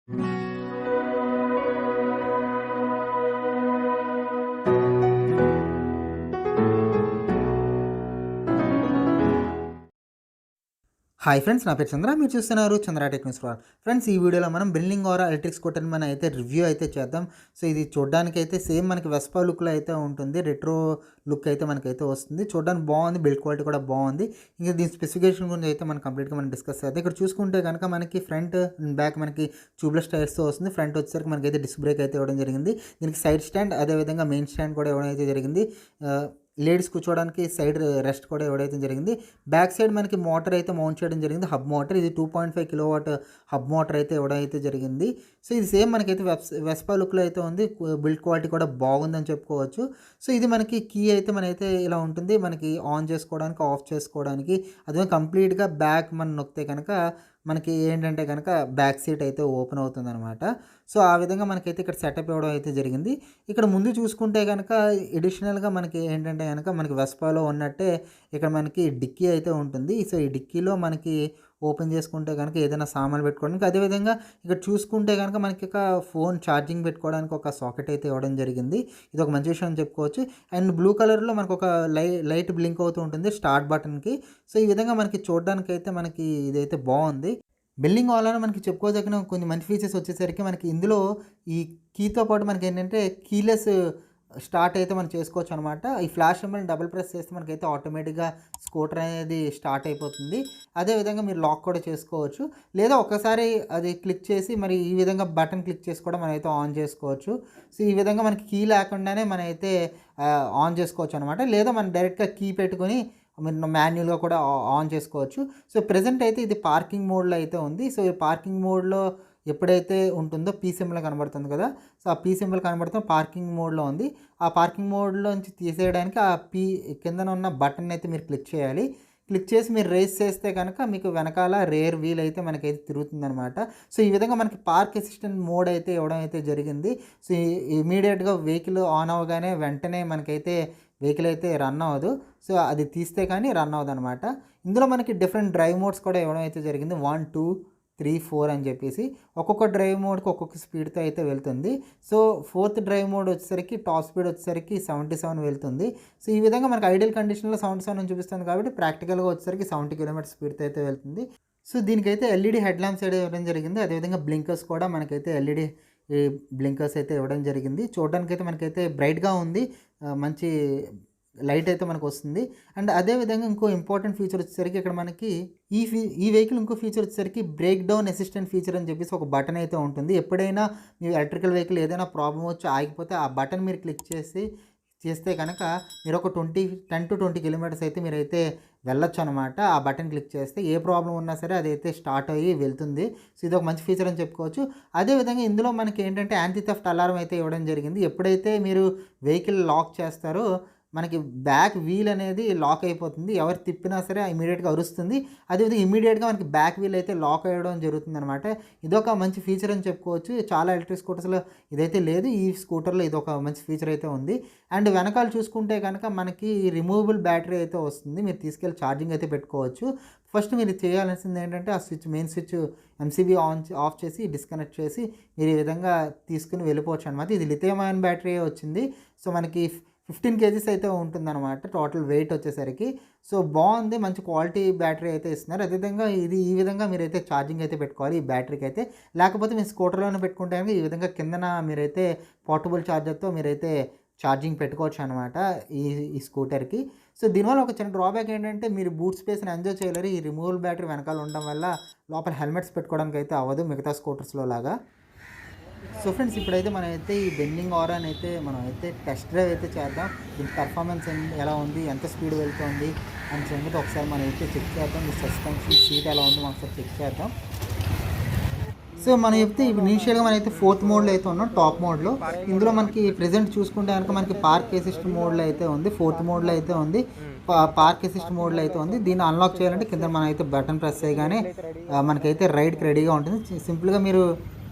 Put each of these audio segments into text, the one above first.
Hi friends, నా పేరు చంద్ర. మీరు చూస్తున్నారు చంద్ర టెక్నిక్స్ వరల్డ్. ఫ్రెండ్స్, ఈ వీడియోలో మనం బ్రిల్లింగ్ ఆరా ఎలక్ట్రిక్ స్కూటర్ని మనం అయితే రివ్యూ అయితే చేద్దాం. సో ఇది చూడడానికి అయితే సేమ్ మనకి వెస్పా లుక్లో అయితే ఉంటుంది. రెట్రో లుక్ అయితే మనకైతే వస్తుంది. చూడడానికి బాగుంది, బిల్డ్ క్వాలిటీ కూడా బాగుంది. ఇంకా దీని స్పెసిఫికేషన్ గురించి అయితే మనం కంప్లీట్గా మనం డిస్కస్ చేద్దాం. ఇక్కడ చూసుకుంటే కనుక మనకి ఫ్రంట్ బ్యాక్ మనకి ట్యూబ్లెస్ టైర్స్తో వస్తుంది. ఫ్రంట్ వచ్చేసరికి మనకైతే డిస్క్ బ్రేక్ అయితే ఇవ్వడం జరిగింది. దీనికి సైడ్ స్టాండ్, అదేవిధంగా మెయిన్ స్టాండ్ కూడా ఇవ్వడం అయితే జరిగింది. లేడీస్ కూర్చోవడానికి సైడ్ రెస్ట్ కూడా ఇవ్వడం జరిగింది. బ్యాక్ సైడ్ మనకి మోటార్ అయితే మౌంట్ చేయడం జరిగింది. హబ్ మోటార్, ఇది 2.5 కిలోవాట్ హబ్ మోటార్ అయితే ఇవ్వడం అయితే జరిగింది. సో ఇది సేమ్ మనకైతే వెస్పా లుక్లో అయితే ఉంది. బిల్డ్ క్వాలిటీ కూడా బాగుందని చెప్పుకోవచ్చు. సో ఇది మనకి కీ అయితే మనైతే ఇలా ఉంటుంది. మనకి ఆన్ చేసుకోవడానికి, ఆఫ్ చేసుకోవడానికి. అదే కంప్లీట్గా బ్యాక్ మనం నొక్కితే కనుక మనకి ఏంటంటే కనుక బ్యాక్ సీట్ అయితే ఓపెన్ అవుతుంది అనమాట. సో ఆ విధంగా మనకైతే ఇక్కడ సెటప్ ఇవ్వడం అయితే జరిగింది. ఇక్కడ ముందు చూసుకుంటే కనుక ఎడిషనల్గా మనకి ఏంటంటే కనుక మనకి వెస్పాలో ఉన్నట్టే ఇక్కడ మనకి డిక్కీ అయితే ఉంటుంది. సో ఈ డిక్కీలో మనకి ఓపెన్ చేసుకుంటే కనుక ఏదైనా సామాన్లు పెట్టుకోవడానికి, అదేవిధంగా ఇక్కడ చూసుకుంటే కనుక మనకి ఒక ఫోన్ ఛార్జింగ్ పెట్టుకోవడానికి ఒక సాకెట్ అయితే ఇవ్వడం జరిగింది. ఇది ఒక మంచి విషయం అని చెప్పుకోవచ్చు. అండ్ బ్లూ కలర్లో మనకు ఒక లైట్ బ్లింక్ అవుతూ ఉంటుంది స్టార్ట్ బటన్కి. సో ఈ విధంగా మనకి చూడడానికి అయితే మనకి ఇదైతే బాగుంది. బిల్డింగ్ ఆల్ మనకి చెప్పుకోదగిన కొన్ని మంచి ఫీచర్స్ వచ్చేసరికి మనకి ఇందులో ఈ కీతో పాటు మనకి ఏంటంటే కీలెస్ స్టార్ట్ అయితే మనం చేసుకోవచ్చు అనమాట. ఈ ఫ్లాష్ సింబల్ని డబుల్ ప్రెస్ చేస్తే మనకైతే ఆటోమేటిక్గా స్కూటర్ అనేది స్టార్ట్ అయిపోతుంది. అదేవిధంగా మీరు లాక్ కూడా చేసుకోవచ్చు, లేదా ఒకసారి అది క్లిక్ చేసి మరి ఈ విధంగా బటన్ క్లిక్ చేసి కూడా మనమైతే ఆన్ చేసుకోవచ్చు. సో ఈ విధంగా మనకి కీ లేకుండానే మనమైతే ఆన్ చేసుకోవచ్చు అనమాట. లేదా మనం డైరెక్ట్గా కీ పెట్టుకొని మీరు మాన్యువల్గా కూడా ఆన్ చేసుకోవచ్చు. సో ప్రెజెంట్ అయితే ఇది పార్కింగ్ మోడ్లో అయితే ఉంది. సో ఈ పార్కింగ్ మోడ్లో ఎప్పుడైతే ఉంటుందో పీ సింబల్ కనబడుతుంది కదా, సో ఆ పీ సింబల్ కనబడుతుంది పార్కింగ్ మోడ్లో ఉంది. ఆ పార్కింగ్ మోడ్లోంచి తీసేయడానికి ఆ పీ కిందన ఉన్న బటన్ అయితే మీరు క్లిక్ చేయాలి. క్లిక్ చేసి మీరు రేస్ చేస్తే కనుక మీకు వెనకాల రేర్ వీల్ అయితే మనకైతే తిరుగుతుందనమాట. సో ఈ విధంగా మనకి పార్క్ అసిస్టెంట్ మోడ్ అయితే ఇవ్వడం అయితే జరిగింది. సో ఇమీడియట్గా వెహికల్ ఆన్ అవ్వగానే వెంటనే మనకైతే వెహికల్ అయితే రన్ అవ్వదు. సో అది తీస్తే కానీ రన్ అవ్వదు అనమాట. ఇందులో మనకి డిఫరెంట్ డ్రైవ్ మోడ్స్ కూడా ఇవ్వడం అయితే జరిగింది. 1, 2, 3, 4 అని చెప్పేసి ఒక్కొక్క డ్రైవ్ మోడ్కి ఒక్కొక్క స్పీడ్తో అయితే వెళ్తుంది. సో 4th డ్రైవ్ మోడ్ వచ్చేసరికి టాప్ స్పీడ్ వచ్చేసరికి 77 వెళ్తుంది. సో ఈ విధంగా మనకి ఐడియల్ కండిషన్లో 77 అని చూపిస్తుంది కాబట్టి ప్రాక్టికల్గా వచ్చేసరికి 70 కిలోమీటర్ స్పీడ్తో అయితే వెళ్తుంది. సో దీనికైతే ఎల్ఈడి హెడ్ ల్యాంప్స్ అయితే ఇవ్వడం జరిగింది. అదేవిధంగా బ్లింకర్స్ కూడా మనకైతే ఎల్ఈడి బ్లింకర్స్ అయితే ఇవ్వడం జరిగింది. చూడడానికి అయితే మనకైతే బ్రైట్గా ఉంది, మంచి లైట్ అయితే మనకు వస్తుంది. అండ్ అదేవిధంగా ఇంకో ఇంపార్టెంట్ ఫీచర్ వచ్చేసరికి ఇక్కడ మనకి ఈ వెహికల్ ఇంకో ఫీచర్ వచ్చేసరికి బ్రేక్ డౌన్ అసిస్టెంట్ ఫీచర్ అని చెప్పేసి ఒక బటన్ అయితే ఉంటుంది. ఎప్పుడైనా మీ ఎలక్ట్రికల్ వెహికల్ ఏదైనా ప్రాబ్లం వచ్చి ఆగిపోతే ఆ బటన్ మీరు క్లిక్ చేస్తే కనుక మీరు ఒక 10 to 20 కిలోమీటర్స్ అయితే మీరైతే వెళ్ళొచ్చు అనమాట. ఆ బటన్ క్లిక్ చేస్తే ఏ ప్రాబ్లం ఉన్నా సరే అదైతే స్టార్ట్ అయ్యి వెళ్తుంది. సో ఇది ఒక మంచి ఫీచర్ అని చెప్పుకోవచ్చు. అదేవిధంగా ఇందులో మనకి ఏంటంటే యాంటీ థెఫ్ట్ అలారం అయితే ఇవ్వడం జరిగింది. ఎప్పుడైతే మీరు వెహికల్ లాక్ చేస్తారో మనకి బ్యాక్ వీల్ అనేది లాక్ అయిపోతుంది. ఎవరు తిప్పినా సరే ఇమీడియట్గా అరుస్తుంది. అదేవిధంగా ఇమీడియట్గా మనకి బ్యాక్ వీల్ అయితే లాక్ అయ్యడం జరుగుతుంది అనమాట. ఇదొక మంచి ఫీచర్ అని చెప్పుకోవచ్చు. చాలా ఎలక్ట్రిక్ స్కూటర్స్లో ఇదైతే లేదు, ఈ స్కూటర్లో ఇదొక మంచి ఫీచర్ అయితే ఉంది. అండ్ వెనకాల చూసుకుంటే కనుక మనకి రిమూవబుల్ బ్యాటరీ అయితే వస్తుంది. మీరు తీసుకెళ్ళి ఛార్జింగ్ అయితే పెట్టుకోవచ్చు. ఫస్ట్ మీరు చేయాల్సింది ఏంటంటే ఆ మెయిన్ స్విచ్ ఎంసీబీ ఆఫ్ చేసి డిస్కనెక్ట్ చేసి మీరు ఈ విధంగా తీసుకుని వెళ్ళిపోవచ్చు అనమాట. ఇది లిథియం అయాన్ బ్యాటరీ వచ్చింది. సో మనకి 15 kgs అయితే ఉంటుందన్నమాట టోటల్ వెయిట్ వచ్చేసరికి. సో బాగుంది, మంచి క్వాలిటీ బ్యాటరీ అయితే ఇస్తున్నారు. అదేవిధంగా ఈ విధంగా మీరైతే ఛార్జింగ్ అయితే పెట్టుకోవాలి ఈ బ్యాటరీకి అయితే. లేకపోతే మీ స్కూటర్లోనే పెట్టుకుంటే ఈ విధంగా కిందన మీరైతే పోర్టబుల్ ఛార్జర్తో మీరైతే ఛార్జింగ్ పెట్టుకోవచ్చు అనమాట ఈ స్కూటర్కి. సో దీనివల్ల ఒక చిన్న డ్రాబ్యాక్ ఏంటంటే మీరు బూట్ స్పేస్ని ఎంజాయ్ చేయలేరు. ఈ రిమూవల్ బ్యాటరీ వెనకాల ఉండడం వల్ల లోపల హెల్మెట్స్ పెట్టుకోవడానికి అయితే అవ్వదు మిగతా స్కూటర్స్లో లాగా. సో ఫ్రెండ్స్, ఇప్పుడైతే మనమైతే ఈ బెండింగ్ ఆరాని అయితే మనం అయితే టెస్ట్ డ్రైవ్ అయితే చేద్దాం. దీని పెర్ఫార్మెన్స్ ఎలా ఉంది, ఎంత స్పీడ్ వెళ్తుంది అని సంగతి ఒకసారి మనం అయితే చెక్ చేద్దాం. ఈ సస్పెన్షన్ సీట్ ఎలా ఉందో మనం ఒకసారి చెక్ చేద్దాం. సో మనం చెప్తే ఇనీషియల్గా మనమైతే 4th మోడ్లో అయితే ఉన్నాం, టాప్ మోడ్లో. ఇందులో మనకి ప్రెజెంట్ చూసుకుంటే కనుక మనకి పార్క్ అసిస్ట్ మోడ్లో అయితే ఉంది, 4th మోడ్లో అయితే ఉంది, పార్క్ అసిస్ట్ మోడ్లో అయితే ఉంది. దీన్ని అన్లాక్ చేయాలంటే కింద మనం అయితే బటన్ ప్రెస్ చేయగానే మనకైతే రైడ్కి రెడీగా ఉంటుంది. సింపుల్గా మీరు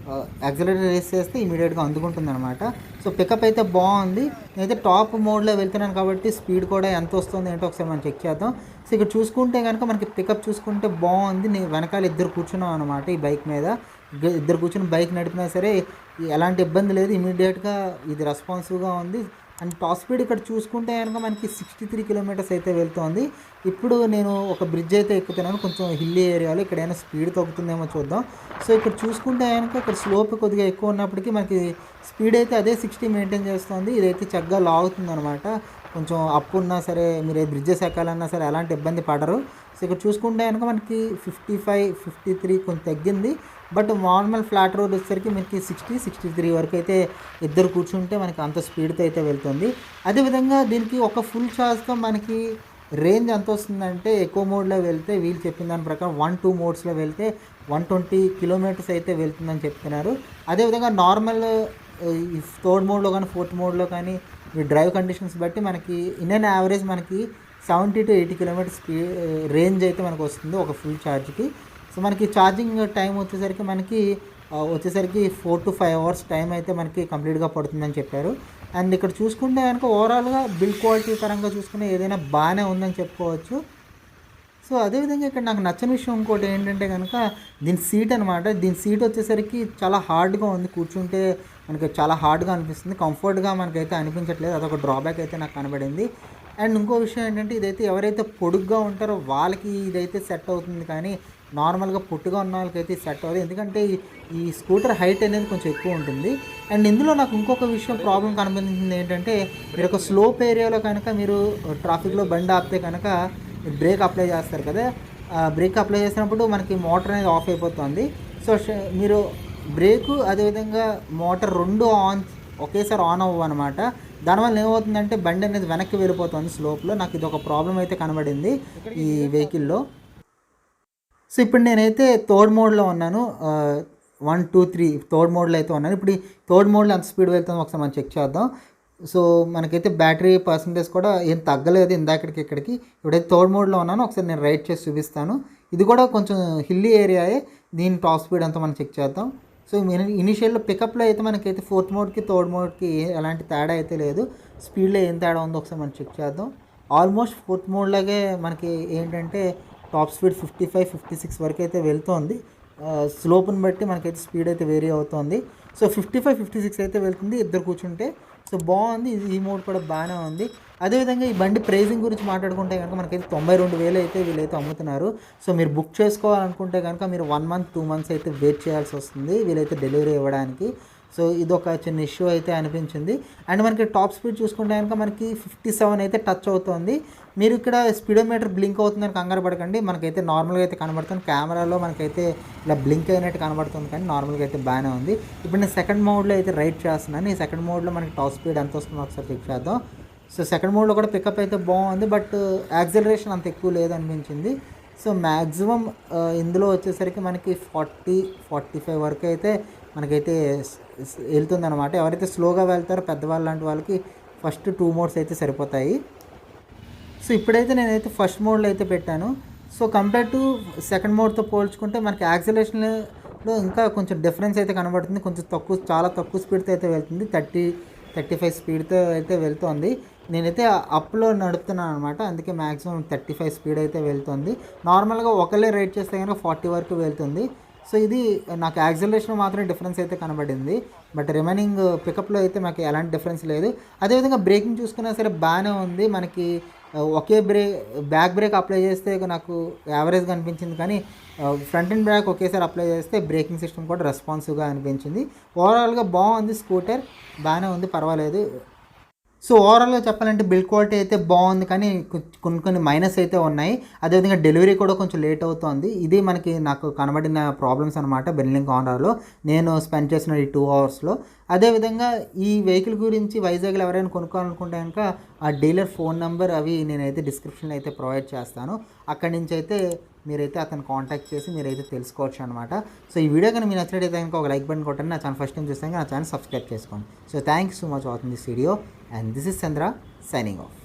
యాక్సిలరేటర్ రేస్ చేస్తే ఇమీడియట్గా అందుకుంటుంది అనమాట. సో పికప్ అయితే బాగుంది. నేనైతే టాప్ మోడ్లో వెళ్తున్నాను కాబట్టి స్పీడ్ కూడా ఎంత వస్తుంది ఏంటో ఒకసారి మనం చెక్ చేద్దాం. సో ఇక్కడ చూసుకుంటే కనుక మనకి పికప్ చూసుకుంటే బాగుంది. నేను వెనకాల ఇద్దరు కూర్చున్నాం అనమాట ఈ బైక్ మీద. ఇద్దరు కూర్చొని బైక్ నడిపినా సరే ఎలాంటి ఇబ్బంది లేదు, ఇమీడియట్గా ఇది రెస్పాన్సివ్గా ఉంది. అండ్ టాప్ స్పీడ్ ఇక్కడ చూసుకుంటే కనుక మనకి 63 కిలోమీటర్స్ అయితే వెళ్తుంది. ఇప్పుడు నేను ఒక బ్రిడ్జ్ అయితే ఎక్కుతున్నాను కొంచెం హిల్లీ ఏరియాలో, ఇక్కడ ఏమైనా స్పీడ్ తగ్గుతుందేమో చూద్దాం. సో ఇక్కడ చూసుకుంటే కనుక ఇక్కడ స్లోప్ కొద్దిగా ఎక్కువ ఉన్నప్పటికీ మనకి స్పీడ్ అయితే అదే 60 మెయింటైన్ చేస్తుంది. ఇదైతే చక్కగా లాగుతుంది అనమాట. కొంచెం అప్పు ఉన్నా సరే, మీరు బ్రిడ్జెస్ ఎక్కాలన్నా సరే ఎలాంటి ఇబ్బంది పడరు. సో ఇక్కడ చూసుకుంటే కనుక మనకి 55, 53 కొంచెం తగ్గింది. బట్ నార్మల్ ఫ్లాట్ రోడ్ వచ్చేసరికి మనకి 60, 63 వరకు అయితే ఇద్దరు కూర్చుంటే మనకి అంత స్పీడ్తో అయితే వెళ్తుంది. అదేవిధంగా దీనికి ఒక ఫుల్ ఛార్జ్తో మనకి రేంజ్ ఎంత వస్తుందంటే, ఎక్కువ మోడ్లో వెళ్తే వీళ్ళు చెప్పిన దాని ప్రకారం 1-2 మోడ్స్లో వెళ్తే 120 కిలోమీటర్స్ అయితే వెళ్తుందని చెప్తున్నారు. అదేవిధంగా నార్మల్ థర్డ్ మోడ్లో కానీ ఫోర్త్ మోడ్లో కానీ ఈ డ్రైవ్ కండిషన్స్ బట్టి మనకి ఇన్ అండ్ యావరేజ్ మనకి 70 to 80 కిలోమీటర్స్ రేంజ్ అయితే మనకు వస్తుంది ఒక ఫుల్ ఛార్జ్కి. సో మనకి ఛార్జింగ్ టైం వచ్చేసరికి 4 to 5 అవర్స్ టైం అయితే మనకి కంప్లీట్గా పడుతుందని చెప్పారు. అండ్ ఇక్కడ చూసుకుంటే కనుక ఓవరాల్గా బిల్డ్ క్వాలిటీ పరంగా చూసుకుంటే ఏదైనా బాగానే ఉందని చెప్పుకోవచ్చు. సో అదేవిధంగా ఇక్కడ నాకు నచ్చని విషయం ఇంకోటి ఏంటంటే కనుక దీని సీట్ అనమాట. దీని సీట్ వచ్చేసరికి చాలా హార్డ్గా ఉంది, కూర్చుంటే మనకి చాలా హార్డ్గా అనిపిస్తుంది, కంఫర్ట్గా మనకైతే అనిపించట్లేదు. అదొక డ్రాబ్యాక్ అయితే నాకు కనబడింది. అండ్ ఇంకో విషయం ఏంటంటే ఇదైతే ఎవరైతే పొడుగ్గా ఉంటారో వాళ్ళకి ఇదైతే సెట్ అవుతుంది, కానీ నార్మల్గా పొట్టుగా ఉన్న వాళ్ళకైతే సెట్ అవ్వదు, ఎందుకంటే ఈ స్కూటర్ హైట్ అనేది కొంచెం ఎక్కువ ఉంటుంది. అండ్ ఇందులో నాకు ఇంకొక విషయం ప్రాబ్లం కనిపించింది ఏంటంటే, మీరు ఒక స్లోప్ ఏరియాలో కనుక మీరు ట్రాఫిక్లో బండి ఆపితే కనుక బ్రేక్ అప్లై చేస్తారు కదా, బ్రేక్ అప్లై చేసినప్పుడు మనకి మోటార్ అనేది ఆఫ్ అయిపోతుంది. సో మీరు బ్రేకు అదేవిధంగా మోటార్ రెండు ఒకేసారి ఆన్ అవ్వనమాట. దానివల్ల ఏమవుతుందంటే బండి అనేది వెనక్కి వెళ్ళిపోతుంది స్లోప్లో. నాకు ఇది ఒక ప్రాబ్లం అయితే కనబడింది ఈ వెహికల్లో. సో ఇప్పుడు నేనైతే థర్డ్ మోడ్లో ఉన్నాను, 1, 2, 3 థర్డ్ మోడ్లో అయితే ఉన్నాను. ఇప్పుడు ఈ థర్డ్ మోడ్లో ఎంత స్పీడ్ వెళ్తుందో ఒకసారి మనం చెక్ చేద్దాం. సో మనకైతే బ్యాటరీ పర్సంటేజ్ కూడా ఏం తగ్గలేదు ఇందాకడికి ఇక్కడికి. ఇప్పుడైతే థర్డ్ మోడ్లో ఉన్నాను, ఒకసారి నేను రైడ్ చేసి చూపిస్తాను. ఇది కూడా కొంచెం హిల్లీ ఏరియాయే, దీని టాప్ స్పీడ్ అంతా మనం చెక్ చేద్దాం. సో ఇనిషియల్లో పికప్లో అయితే మనకైతే ఫోర్త్ మోడ్కి థర్డ్ మోడ్కి ఎలాంటి తేడా అయితే లేదు. స్పీడ్లో ఏం తేడా ఉందో ఒకసారి మనం చెక్ చేద్దాం. ఆల్మోస్ట్ ఫోర్త్ మోడ్లాగే మనకి ఏంటంటే టాప్ స్పీడ్ 55, 56 వరకు అయితే వెళ్తుంది. స్లోప్ని బట్టి మనకైతే స్పీడ్ అయితే వేరీ అవుతుంది. సో 55, 56 అయితే వెళ్తుంది ఇద్దరు కూర్చుంటే. సో బాగుంది, ఈ మోడ్ కూడా బాగానే ఉంది. అదేవిధంగా ఈ బండి ప్రైజింగ్ గురించి మాట్లాడుకుంటే కనుక మనకైతే 92,000 అయితే వీళ్ళైతే అమ్ముతున్నారు. సో మీరు బుక్ చేసుకోవాలనుకుంటే కనుక మీరు 1 month 2 months అయితే వెయిట్ చేయాల్సి వస్తుంది వీళ్ళైతే డెలివరీ ఇవ్వడానికి. సో ఇదొక చిన్న ఇష్యూ అయితే అనిపించింది. అండ్ మనకి టాప్ స్పీడ్ చూసుకుంటే కనుక మనకి 57 అయితే టచ్ అవుతుంది. మీరు ఇక్కడ స్పీడోమీటర్ బ్లింక్ అవుతుందని కంగారు పడకండి, మనకైతే నార్మల్గా అయితే కనబడుతుంది. కెమెరాలో మనకైతే ఇలా బ్లింక్ అయినట్టు కనబడుతుంది, కానీ నార్మల్గా అయితే బాగానే ఉంది. ఇప్పుడు నేను సెకండ్ మోడ్లో అయితే రైడ్ చేస్తున్నాను. ఈ సెకండ్ మోడ్లో మనకి టాప్ స్పీడ్ ఎంత వస్తుందో ఒకసారి చెక్ చేద్దాం. సో సెకండ్ మోడ్లో కూడా పికప్ అయితే బాగుంది, బట్ యాక్సిలరేషన్ అంత ఎక్కువ లేదనిపించింది. సో మ్యాక్సిమం ఇందులో వచ్చేసరికి మనకి 40, 45 వరకు అయితే మనకైతే వెళ్తుందన్నమాట. ఎవరైతే స్లోగా వెళ్తారో పెద్దవాళ్ళు లాంటి వాళ్ళకి ఫస్ట్ 2 మోడ్స్ అయితే సరిపోతాయి. సో ఇప్పుడైతే నేనైతే ఫస్ట్ మోడ్లో అయితే పెట్టాను. సో కంపేర్ టు సెకండ్ మోడ్తో పోల్చుకుంటే మనకి యాక్సిలరేషన్లో ఇంకా కొంచెం డిఫరెన్స్ అయితే కనబడుతుంది. కొంచెం చాలా తక్కువ స్పీడ్తో అయితే వెళ్తుంది, 30, 35 స్పీడ్తో అయితే వెళ్తుంది. నేనైతే అప్లో నడుపుతున్నాను అనమాట, అందుకే మ్యాక్సిమం 35 స్పీడ్ అయితే వెళ్తుంది. నార్మల్గా ఒకళ్ళే రైడ్ చేస్తే కనుక 40 వరకు వెళ్తుంది. సో ఇది నాకు యాక్సిలరేషన్ మాత్రమే డిఫరెన్స్ అయితే కనబడింది, బట్ రిమైనింగ్ పికప్లో అయితే నాకు ఎలాంటి డిఫరెన్స్ లేదు. అదేవిధంగా బ్రేకింగ్ చూసుకున్నా సరే బాగానే ఉంది. మనకి ఒకే బ్యాక్ బ్రేక్ అప్లై చేస్తే నాకు యావరేజ్గా అనిపించింది, కానీ ఫ్రంట్ అండ్ బ్యాక్ ఒకేసారి అప్లై చేస్తే బ్రేకింగ్ సిస్టమ్ కూడా రెస్పాన్సివ్గా అనిపించింది. ఓవరాల్గా బాగుంది, స్కూటర్ బాగానే ఉంది, పర్వాలేదు. సో ఓవరాల్గా చెప్పాలంటే బిల్డ్ క్వాలిటీ అయితే బాగుంది, కానీ కొన్ని మైనస్ అయితే ఉన్నాయి. అదేవిధంగా డెలివరీ కూడా కొంచెం లేట్ అవుతుంది. ఇది నాకు కనబడిన ప్రాబ్లమ్స్ అనమాట బెర్లింగ్ కార్నర్లో నేను స్పెండ్ చేసిన ఈ 2 అవర్స్లో. అదేవిధంగా ఈ వెహికల్ గురించి వైజాగ్లో ఎవరైనా కొనుక్కోవాలనుకుంటే కనుక ఆ డీలర్ ఫోన్ నెంబర్ అవి నేనైతే డిస్క్రిప్షన్లో అయితే ప్రొవైడ్ చేస్తాను. అక్కడి నుంచి అయితే మీరైతే అతను కాంటాక్ట్ చేసి మీరైతే తెలుసుకోవచ్చు అనమాట. సో ఈ వీడియో కానీ మీరు నచ్చినట్టయితే కనుక ఒక లైక్ బటన్ కొట్టండి. నా ఛానల్ ఫస్ట్ టైం చూస్తే నా ఛానల్ సబ్స్క్రైబ్ చేసుకోండి. So thank you so much watching this video, and this is Chandra signing off.